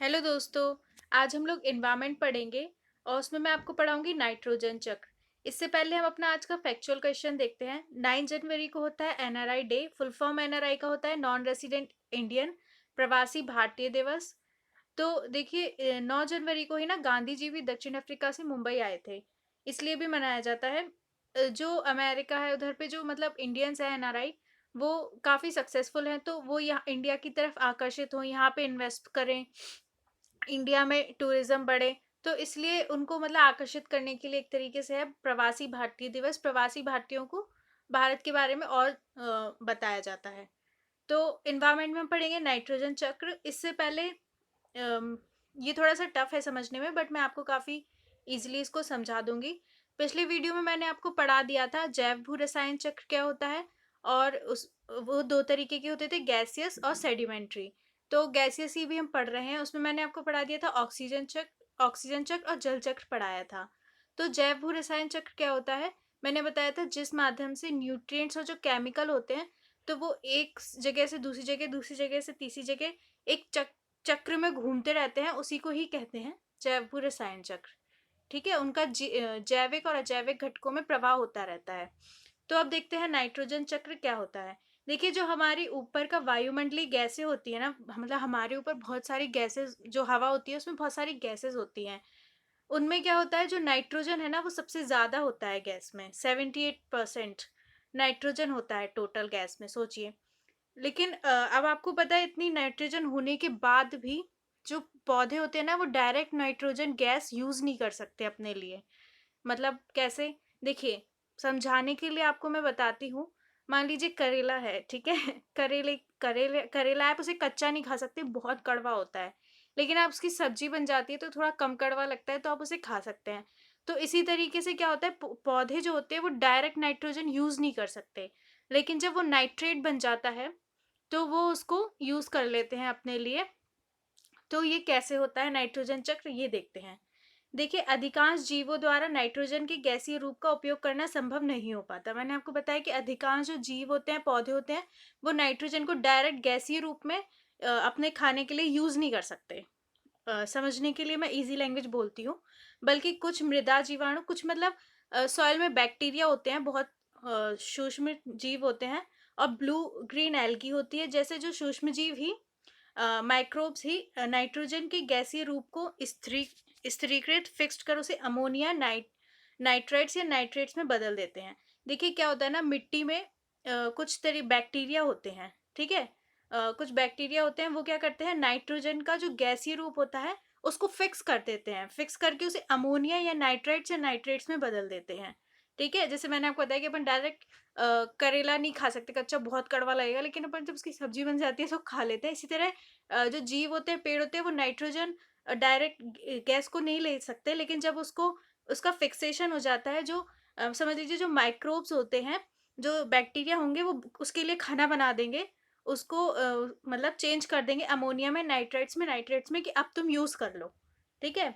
Hello दोस्तों। आज हम लोग एनवायरनमेंट पढ़ेंगे और उसमें मैं आपको पढ़ाऊंगी नाइट्रोजन चक्र। इससे पहले हम अपना आज का फैक्चुअल क्वेश्चन देखते हैं। 9 जनवरी को होता है NRI day. Full form NRI का होता है नॉन रेसिडेंट इंडियन, प्रवासी भारतीय दिवस। तो देखिए 9 जनवरी को ही ना गांधी जी भी दक्षिण अफ्रीका से मुंबई आए थे, इसलिए भी मनाया जाता है। जो अमेरिका है उधर पे जो मतलब इंडियंस है एनआरआई, वो काफ़ी सक्सेसफुल हैं, तो वो यहाँ इंडिया की तरफ आकर्षित हो, यहाँ पे इन्वेस्ट करें, इंडिया में टूरिज्म बढ़े। तो इसलिए उनको मतलब आकर्षित करने के लिए एक तरीके से है प्रवासी भारतीय दिवस। प्रवासी भारतीयों को भारत के बारे में और बताया जाता है। तो इन्वायरमेंट में पढ़ेंगे नाइट्रोजन चक्र। इससे पहले ये थोड़ा सा टफ है समझने में, बट मैं आपको काफ़ी इजीली इसको समझा दूंगी। पिछले वीडियो में मैंने आपको पढ़ा दिया था जैव भू रसायन चक्र क्या होता है, और उस वो दो तरीके के होते थे, गैसियस और सेडिमेंट्री। तो गैसियस ही भी हम पढ़ रहे हैं, उसमें मैंने आपको पढ़ा दिया था ऑक्सीजन चक्र और जल चक्र पढ़ाया था। तो जैव भू रसायन चक्र क्या होता है, मैंने बताया था जिस माध्यम से न्यूट्रिएंट्स और जो केमिकल होते हैं, तो वो एक जगह से दूसरी जगह, दूसरी जगह से तीसरी जगह एक चक्र में घूमते रहते हैं, उसी को ही कहते हैं जैव भू रसायन चक्र। ठीक है, उनका जैविक और अजैविक घटकों में प्रवाह होता रहता है। तो अब देखते हैं नाइट्रोजन चक्र क्या होता है। देखिए, जो हमारी ऊपर का वायुमंडलीय गैसें होती है ना, मतलब हमारे ऊपर बहुत सारी गैसेस, जो हवा होती है उसमें बहुत सारी गैसेस होती हैं। उनमें क्या होता है, जो नाइट्रोजन है ना वो सबसे ज्यादा होता है गैस में। 78% नाइट्रोजन होता है टोटल गैस में, सोचिए। लेकिन अब आपको पता है इतनी नाइट्रोजन होने के बाद भी जो पौधे होते हैं ना वो डायरेक्ट नाइट्रोजन गैस यूज नहीं कर सकते अपने लिए। मतलब कैसे, देखिए, समझाने के लिए आपको मैं बताती हूँ। मान लीजिए करेला है, ठीक है। करेला आप उसे कच्चा नहीं खा सकते, बहुत कड़वा होता है। लेकिन आप उसकी सब्जी बन जाती है तो थोड़ा कम कड़वा लगता है, तो आप उसे खा सकते हैं। तो इसी तरीके से क्या होता है, पौधे जो होते हैं वो डायरेक्ट नाइट्रोजन यूज नहीं कर सकते। लेकिन जब वो नाइट्रेट बन जाता है तो वो उसको यूज कर लेते हैं अपने लिए। तो ये कैसे होता है नाइट्रोजन चक्र, ये देखते हैं। देखिए, अधिकांश जीवों द्वारा नाइट्रोजन के गैसीय रूप का उपयोग करना संभव नहीं हो पाता। मैंने आपको बताया कि अधिकांश जो जीव होते हैं, पौधे होते हैं, वो नाइट्रोजन को डायरेक्ट गैसीय रूप में अपने खाने के लिए यूज नहीं कर सकते। समझने के लिए मैं इजी लैंग्वेज बोलती हूँ। बल्कि कुछ मृदा जीवाणु, कुछ मतलब सॉइल में बैक्टीरिया होते हैं, बहुत सूक्ष्म जीव होते हैं, और ब्लू ग्रीन एल्गी होती है, जैसे जो सूक्ष्म जीव ही माइक्रोब्स ही नाइट्रोजन के गैसीय रूप को स्थिरीकृत फिक्स्ड कर उसे अमोनिया नाइट्रेट्स या नाइट्रेट्स में बदल देते हैं। देखिए क्या होता है ना, मिट्टी में कुछ तरह बैक्टीरिया होते हैं, ठीक है। कुछ बैक्टीरिया होते हैं, वो क्या करते हैं, नाइट्रोजन का जो गैसीय रूप होता है उसको फिक्स कर देते हैं, फिक्स करके उसे अमोनिया या नाइट्रेट्स में बदल देते हैं। ठीक है, जैसे मैंने आपको बताया कि अपन डायरेक्ट करेला नहीं खा सकते, कच्चा बहुत कड़वा लगेगा, लेकिन अपन जब उसकी सब्जी बन जाती है तो खा लेते हैं। इसी तरह जो जीव होते हैं, पेड़ होते हैं, वो नाइट्रोजन डायरेक्ट गैस को नहीं ले सकते, लेकिन जब उसको उसका फिक्सेशन हो जाता है, जो समझ लीजिए जो माइक्रोब्स होते हैं, जो बैक्टीरिया होंगे, वो उसके लिए खाना बना देंगे, उसको मतलब चेंज कर देंगे अमोनिया में, नाइट्रेट्स में कि अब तुम यूज कर लो। ठीक है,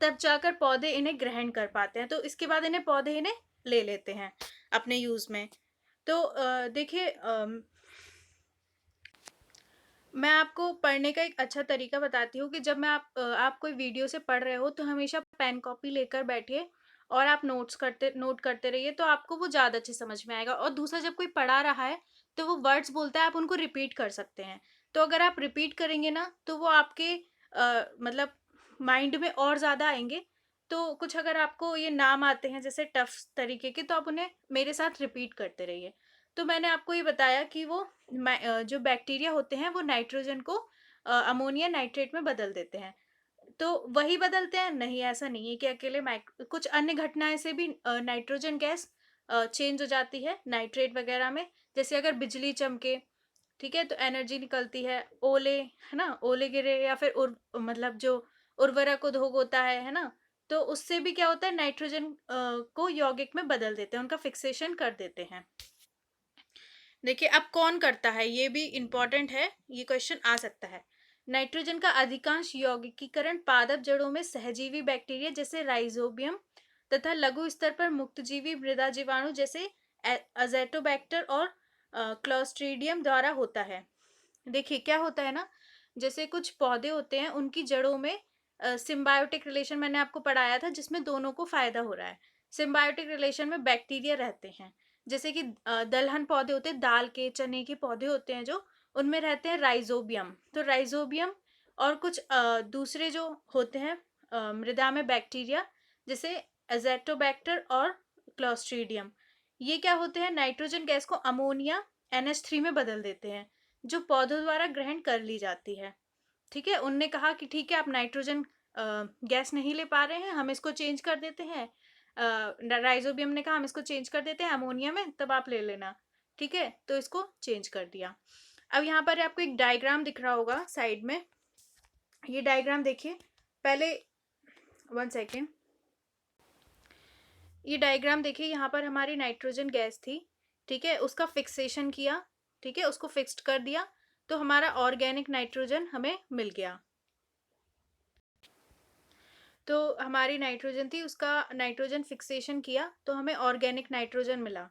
तब जाकर पौधे इन्हें ग्रहण कर पाते हैं, तो इसके बाद इन्हें पौधे इन्हें ले लेते हैं अपने यूज में। तो देखिए, मैं आपको पढ़ने का एक अच्छा तरीका बताती हूँ कि जब आप कोई वीडियो से पढ़ रहे हो तो हमेशा पेन कॉपी लेकर बैठिए और आप नोट करते रहिए, तो आपको वो ज़्यादा अच्छे समझ में आएगा। और दूसरा, जब कोई पढ़ा रहा है तो वो वर्ड्स बोलता है, आप उनको रिपीट कर सकते हैं। तो अगर आप रिपीट करेंगे ना तो वो आपके मतलब माइंड में और ज़्यादा आएंगे। तो कुछ अगर आपको ये नाम आते हैं जैसे टफ तरीके के, तो आप उन्हें मेरे साथ रिपीट करते रहिए। तो मैंने आपको ये बताया कि वो जो बैक्टीरिया होते हैं वो नाइट्रोजन को अमोनिया नाइट्रेट में बदल देते हैं। तो वही बदलते हैं, नहीं, ऐसा नहीं है कि अकेले कुछ अन्य घटनाएं से भी नाइट्रोजन गैस चेंज हो जाती है नाइट्रेट वगैरह में। जैसे अगर बिजली चमके, ठीक है, तो एनर्जी निकलती है। ओले, है ना, ओले गिरे, या फिर मतलब जो उर्वरक उद्योग होता है ना, तो उससे भी क्या होता है, नाइट्रोजन को यौगिक में बदल देते हैं, उनका फिक्सेशन कर देते हैं। देखिए, अब कौन करता है, ये भी इम्पोर्टेंट है, ये क्वेश्चन आ सकता है। नाइट्रोजन का अधिकांश यौगिकीकरण पादप जड़ों में सहजीवी बैक्टीरिया जैसे राइजोबियम तथा लघु स्तर पर मुक्तजीवी मृदा जीवाणु जैसे अजेटोबैक्टर और क्लोस्ट्रीडियम द्वारा होता है। देखिए क्या होता है ना, जैसे कुछ पौधे होते हैं उनकी जड़ों में सिम्बायोटिक रिलेशन मैंने आपको पढ़ाया था जिसमें दोनों को फायदा हो रहा है। सिम्बायोटिक रिलेशन में बैक्टीरिया रहते हैं। जैसे कि दलहन पौधे होते हैं, दाल के चने के पौधे होते हैं जो, उनमें रहते हैं राइजोबियम। तो राइजोबियम और कुछ दूसरे जो होते हैं मृदा में बैक्टीरिया, जैसे एज़ेटोबैक्टर और क्लोस्ट्रीडियम, ये क्या होते हैं, नाइट्रोजन गैस को अमोनिया NH3 में बदल देते हैं, जो पौधों द्वारा ग्रहण कर ली जाती है। ठीक है, उनने कहा कि ठीक है आप नाइट्रोजन गैस नहीं ले पा रहे हैं, हम इसको चेंज कर देते हैं। राइजोबियम ने कहा हम इसको चेंज कर देते हैं अमोनिया में, तब आप ले लेना। ठीक है, तो इसको चेंज कर दिया। अब यहाँ पर आपको एक डायग्राम दिख रहा होगा साइड में, ये डायग्राम देखिए पहले, 1 सेकेंड। ये डायग्राम देखिए, यहाँ पर हमारी नाइट्रोजन गैस थी, ठीक है, उसका फिक्सेशन किया, ठीक है, उसको फिक्स्ड कर दिया, तो हमारा ऑर्गेनिक नाइट्रोजन हमें मिल गया। तो हमारी नाइट्रोजन थी, उसका नाइट्रोजन फिक्सेशन किया तो हमें ऑर्गेनिक नाइट्रोजन मिला।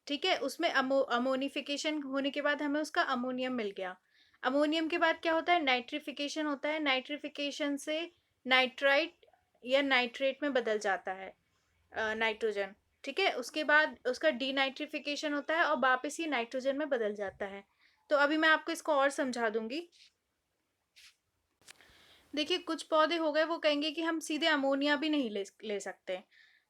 ठीक है, उसमें अमोनिफिकेशन होने के बाद हमें उसका अमोनियम मिल गया। अमोनियम के बाद क्या होता है, नाइट्रिफिकेशन होता है। नाइट्रिफिकेशन से नाइट्राइट या नाइट्रेट में बदल जाता है नाइट्रोजन। ठीक है, उसके बाद उसका डीनाइट्रिफिकेशन होता है और वापस ही नाइट्रोजन में बदल जाता है। तो अभी मैं आपको इसको और समझा दूंगी। देखिए कुछ पौधे हो गए वो कहेंगे कि हम सीधे अमोनिया भी नहीं ले सकते,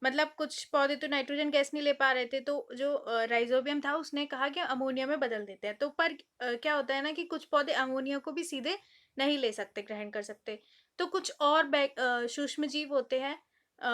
मतलब कुछ पौधे तो नाइट्रोजन गैस नहीं ले पा रहे थे, तो जो राइजोबियम था उसने कहा कि अमोनिया में बदल देते हैं। तो पर क्या होता है ना कि कुछ पौधे अमोनिया को भी सीधे नहीं ले सकते, ग्रहण कर सकते। तो कुछ और सूक्ष्म जीव होते हैं,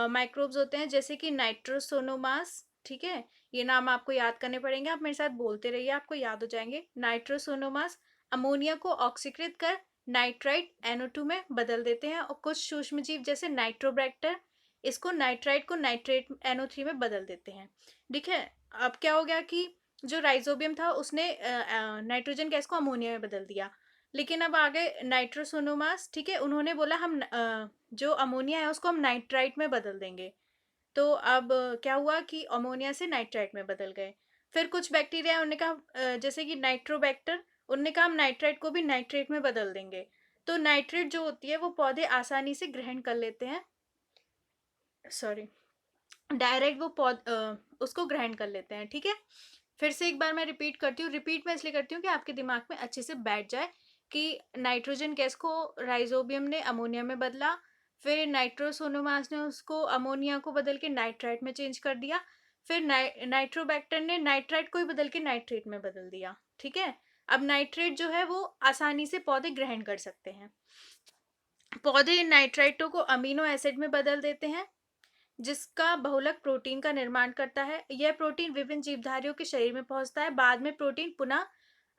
माइक्रोब्स होते हैं, जैसे कि नाइट्रोसोनोमास। ठीक है, ये नाम आपको याद करने पड़ेंगे, आप मेरे साथ बोलते रहिए, आपको याद हो जाएंगे। नाइट्रोसोनोमास अमोनिया को ऑक्सीकृत कर नाइट्राइट NO2 में बदल देते हैं, और कुछ सूक्ष्म जीव जैसे नाइट्रोबैक्टर इसको नाइट्राइट को नाइट्रेट NO3 में बदल देते हैं। ठीक है, अब क्या हो गया कि जो राइजोबियम था उसने नाइट्रोजन गैस को अमोनिया में बदल दिया, लेकिन अब आगे नाइट्रोसोनोमास, ठीक है, उन्होंने बोला हम जो अमोनिया है उसको हम नाइट्राइट में बदल देंगे। तो अब क्या हुआ कि अमोनिया से नाइट्राइट में बदल गए। फिर कुछ बैक्टीरिया उन्होंने कहा जैसे कि नाइट्रोबैक्टर, उनने कहा हम नाइट्राइट को भी नाइट्रेट में बदल देंगे। तो नाइट्रेट जो होती है वो पौधे आसानी से ग्रहण कर लेते हैं, सॉरी, डायरेक्ट वो उसको ग्रहण कर लेते हैं। ठीक है, फिर से एक बार मैं रिपीट करती हूँ, रिपीट मैं इसलिए करती हूँ कि आपके दिमाग में अच्छे से बैठ जाए कि नाइट्रोजन गैस को राइजोबियम ने अमोनिया में बदला, फिर नाइट्रोसोनोमास ने उसको अमोनिया को बदल के नाइट्राइट में चेंज कर दिया, फिर नाइट्रोबैक्टर ने नाइट्राइट को ही बदल के नाइट्रेट में बदल दिया। ठीक है, अब नाइट्रेट जो है वो आसानी से पौधे ग्रहण कर सकते हैं। पौधे इन नाइट्राइटों को अमीनो एसिड में बदल देते हैं, जिसका बहुलक प्रोटीन का निर्माण करता है। यह प्रोटीन विभिन्न जीवधारियों के शरीर में पहुंचता है, बाद में प्रोटीन पुनः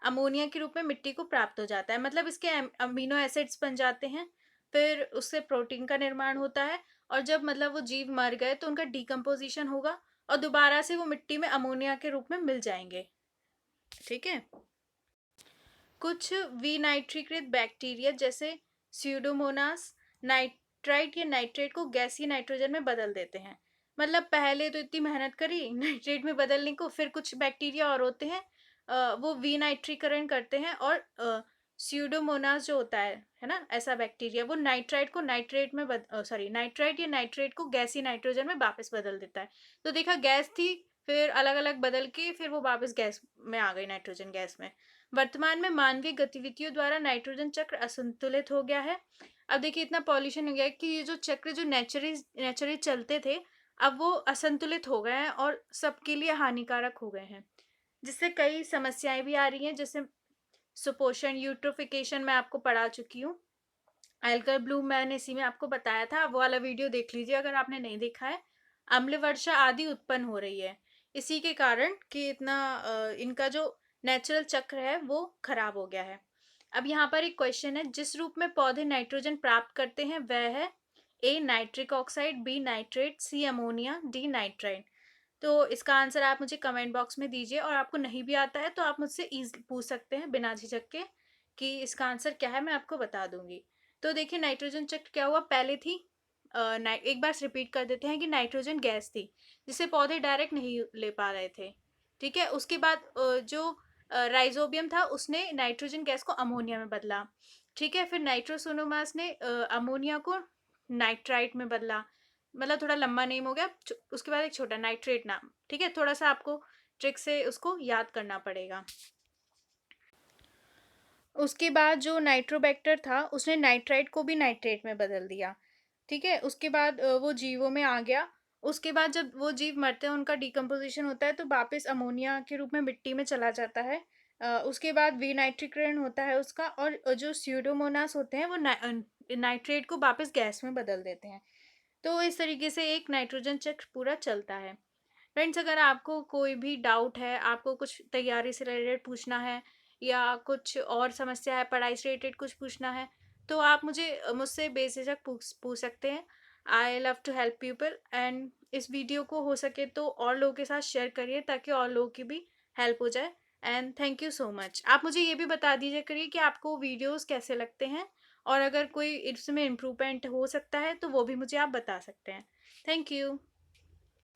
अमोनिया के रूप में मिट्टी को प्राप्त हो जाता है, मतलब इसके अमीनो एसिड्स बन जाते हैं, फिर उससे प्रोटीन का निर्माण होता है, और जब मतलब वो जीव मर गए तो उनका डिकम्पोजिशन होगा और दोबारा से वो मिट्टी में अमोनिया के रूप में मिल जाएंगे। ठीक है, कुछ विनाइट्रीकृत बैक्टीरिया जैसे स्यूडोमोनास नाइट्राइट या नाइट्रेट को गैसीय नाइट्रोजन में बदल देते हैं। मतलब पहले तो इतनी मेहनत करी नाइट्रेट में बदलने को, फिर कुछ बैक्टीरिया और होते हैं वो विनाइट्रीकरण करते हैं, और स्यूडोमोनास जो होता है ना, ऐसा बैक्टीरिया, वो नाइट्राइट को नाइट्रेट में सॉरी नाइट्राइट या नाइट्रेट को गैसीय नाइट्रोजन में वापस बदल देता है। तो देखा, गैस थी, फिर अलग अलग बदल के फिर वो वापस गैस में आ गई, नाइट्रोजन गैस में। वर्तमान में मानवीय गतिविधियों द्वारा नाइट्रोजन चक्र असंतुलित हो गया है। अब देखिए इतना पॉल्यूशन हो गया है कि ये जो चक्र जो नेचुरली चलते थे, अब वो असंतुलित हो गए हैं और सबके लिए हानिकारक हो गए हैं, जिससे कई समस्याएं भी आ रही हैं, जैसे सुपोषण, यूट्रोफिकेशन मैं आपको पढ़ा चुकी हूँ। एल्कर ब्लूम मैंने इसी में आपको बताया था, वो वाला वीडियो देख लीजिए अगर आपने नहीं देखा है। अम्ल वर्षा आदि उत्पन्न हो रही है इसी के कारण कि इतना इनका जो नेचुरल चक्र है वो खराब हो गया है। अब यहाँ पर एक क्वेश्चन है, जिस रूप में पौधे नाइट्रोजन प्राप्त करते हैं वह है ए नाइट्रिक ऑक्साइड, बी नाइट्रेट, सी अमोनिया, डी नाइट्राइट। तो इसका आंसर आप मुझे कमेंट बॉक्स में दीजिए, और आपको नहीं भी आता है तो आप मुझसे पूछ सकते हैं बिना झिझक के कि इसका आंसर क्या है, मैं आपको बता दूंगी। तो देखिए नाइट्रोजन चक्र क्या हुआ, पहले थी एक बार रिपीट कर देते हैं कि नाइट्रोजन गैस थी जिसे पौधे डायरेक्ट नहीं ले पा रहे थे। ठीक है, उसके बाद जो राइजोबियम था उसने नाइट्रोजन गैस को अमोनिया में बदला। ठीक है, फिर नाइट्रोसोनोमास ने अमोनिया को नाइट्राइट में बदला, मतलब थोड़ा लंबा नेम हो गया। उसके बाद एक छोटा नाइट्रेट नाम। ठीक है, थोड़ा सा आपको ट्रिक से उसको याद करना पड़ेगा। उसके बाद जो नाइट्रोबैक्टर था उसने नाइट्राइट को भी नाइट्रेट में बदल दिया। ठीक है, उसके बाद वो जीवों में आ गया। उसके बाद जब वो जीव मरते हैं, उनका डिकम्पोजिशन होता है तो वापस अमोनिया के रूप में मिट्टी में चला जाता है। उसके बाद विनाइट्रीकरण होता है उसका, और जो स्यूडोमोनास होते हैं वो नाइट्रेट को वापस गैस में बदल देते हैं। तो इस तरीके से एक नाइट्रोजन चक्र पूरा चलता है। फ्रेंड्स, अगर आपको कोई भी डाउट है, आपको कुछ तैयारी से रिलेटेड पूछना है या कुछ और समस्या है, पढ़ाई से रिलेटेड कुछ पूछना है, तो आप मुझसे बेझिझक पूछ सकते हैं। I love to help people. And इस वीडियो को हो सके तो और लोगों के साथ शेयर करिए ताकि और लोगों की भी हेल्प हो जाए। And thank you so much. आप मुझे ये भी बता दीजिए करिए कि आपको वीडियोस कैसे लगते हैं, और अगर कोई इसमें इम्प्रूवमेंट हो सकता है तो वो भी मुझे आप बता सकते हैं। Thank you.